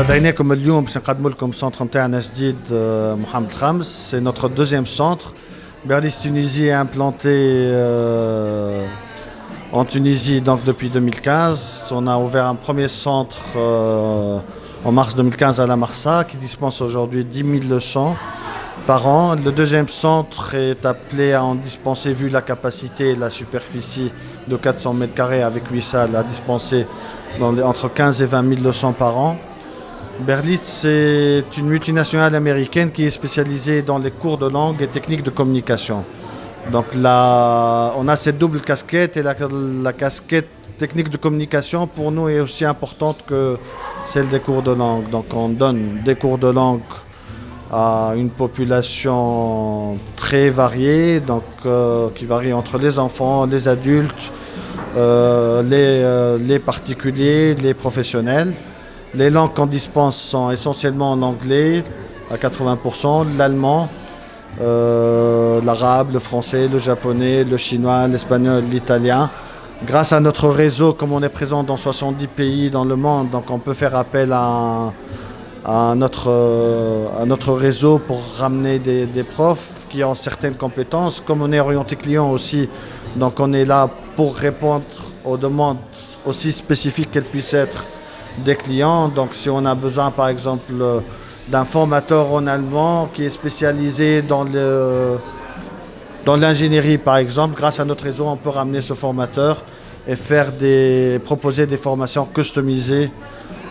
متابعينكم اليوم باش نقدموا لكم centre نتاعنا جديد محمد الخامس. C'est notre deuxième centre. Berlis Tunisie est implanté en Tunisie donc depuis 2015. On a ouvert un premier centre en mars 2015 à la Marsa qui dispense aujourd'hui 10 000 leçons par an. Le deuxième centre est appelé à en dispenser, vu la capacité et la superficie de 400 mètres carrés avec 8 salles, à dispenser entre 15 et 20 000 leçons par an. Berlis, c'est une multinationale américaine qui est spécialisée dans les cours de langue et techniques de communication. Donc là, on a cette double casquette, et la casquette technique de communication pour nous est aussi importante que celle des cours de langue. Donc on donne des cours de langue à une population très variée, donc, qui varie entre les enfants, les adultes, les particuliers, les professionnels. Les langues qu'on dispense sont essentiellement en anglais à 80%, l'allemand, l'arabe, le français, le japonais, le chinois, l'espagnol, l'italien. Grâce à notre réseau, comme on est présent dans 70 pays dans le monde, donc on peut faire appel à notre réseau pour ramener des profs qui ont certaines compétences. Comme on est orienté client aussi, donc on est là pour répondre aux demandes aussi spécifiques qu'elles puissent être des clients. Donc si on a besoin par exemple d'un formateur en allemand qui est spécialisé dans l'ingénierie par exemple, grâce à notre réseau on peut ramener ce formateur et proposer des formations customisées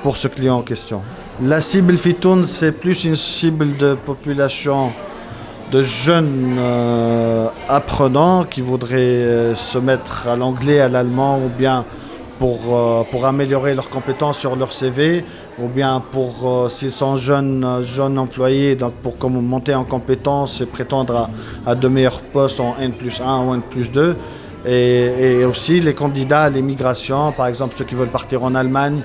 pour ce client en question. La cible Fitoun, c'est plus une cible de population de jeunes apprenants qui voudraient se mettre à l'anglais, à l'allemand, ou bien pour améliorer leurs compétences sur leur CV, ou bien s'ils sont jeunes employés, donc pour monter en compétences et prétendre à de meilleurs postes en N+1 ou N+2. Et aussi les candidats à l'immigration, par exemple ceux qui veulent partir en Allemagne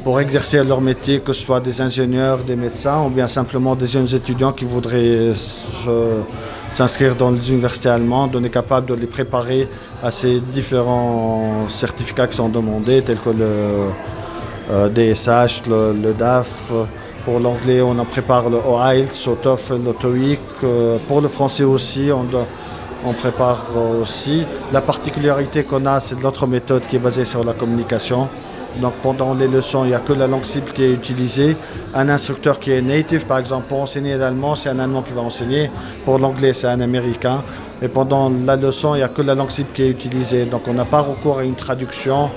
pour exercer leur métier, que ce soit des ingénieurs, des médecins, ou bien simplement des jeunes étudiants qui voudraient s'inscrire dans les universités allemandes. On est capable de les préparer à ces différents certificats qui sont demandés, tels que le DSH, le DAF. Pour l'anglais, on en prépare le IELTS, le TOEFL, le TOEIC. Pour le français aussi, on prépare aussi. La particularité qu'on a, c'est de notre méthode qui est basée sur la communication. Donc pendant les leçons, il n'y a que la langue cible qui est utilisée. Un instructeur qui est native, par exemple, pour enseigner l'allemand, c'est un Allemand qui va enseigner. Pour l'anglais, c'est un Américain. Et pendant la leçon, il n'y a que la langue cible qui est utilisée. Donc on n'a pas recours à une traduction.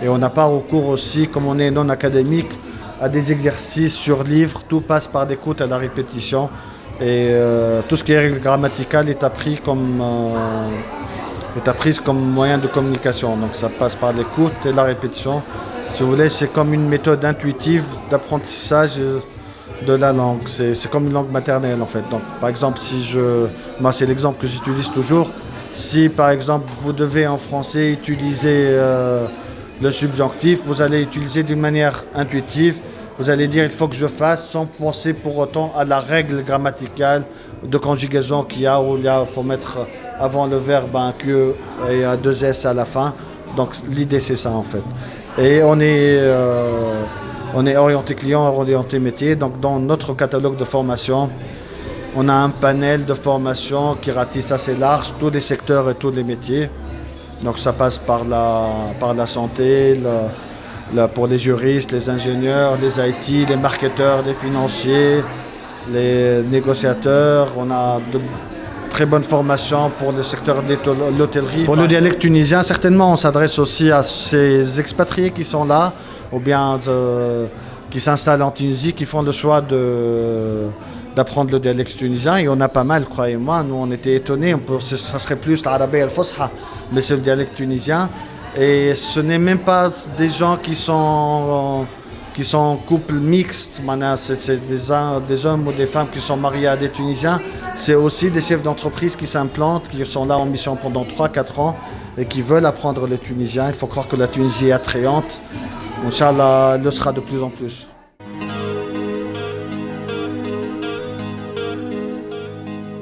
Et on n'a pas recours aussi, comme on est non académique, à des exercices sur livre. Tout passe par l'écoute à la répétition. Et tout ce qui est règle grammaticale est appris comme moyen de communication. Donc ça passe par l'écoute et la répétition. Si vous voulez, c'est comme une méthode intuitive d'apprentissage de la langue. C'est comme une langue maternelle en fait. Donc par exemple, moi c'est l'exemple que j'utilise toujours. Si par exemple vous devez en français utiliser le subjonctif, vous allez utiliser d'une manière intuitive. Vous allez dire il faut que je fasse sans penser pour autant à la règle grammaticale de conjugaison qu'il y a, où il faut mettre avant le verbe un que et un 2S à la fin. Donc l'idée c'est ça en fait. Et on est orienté client, orienté métier. Donc dans notre catalogue de formation, on a un panel de formation qui ratisse assez large, tous les secteurs et tous les métiers. Donc ça passe par la santé, pour les juristes, les ingénieurs, les IT, les marketeurs, les financiers, les négociateurs. On a de très bonne formation pour le secteur de l'hôtellerie. Pour le dialecte tunisien, certainement, on s'adresse aussi à ces expatriés qui sont là, ou bien qui s'installent en Tunisie, qui font le choix d'apprendre le dialecte tunisien. Et on a pas mal, croyez-moi. Nous, on était étonnés. Ça serait plus l'arabe al-fusha, mais c'est le dialecte tunisien. Et ce n'est même pas des gens qui sont en couple mixte, c'est des hommes ou des femmes qui sont mariés à des Tunisiens. C'est aussi des chefs d'entreprise qui s'implantent, qui sont là en mission pendant 3-4 ans et qui veulent apprendre le tunisien. Il faut croire que la Tunisie est attrayante. Inch'Allah, elle le sera de plus en plus.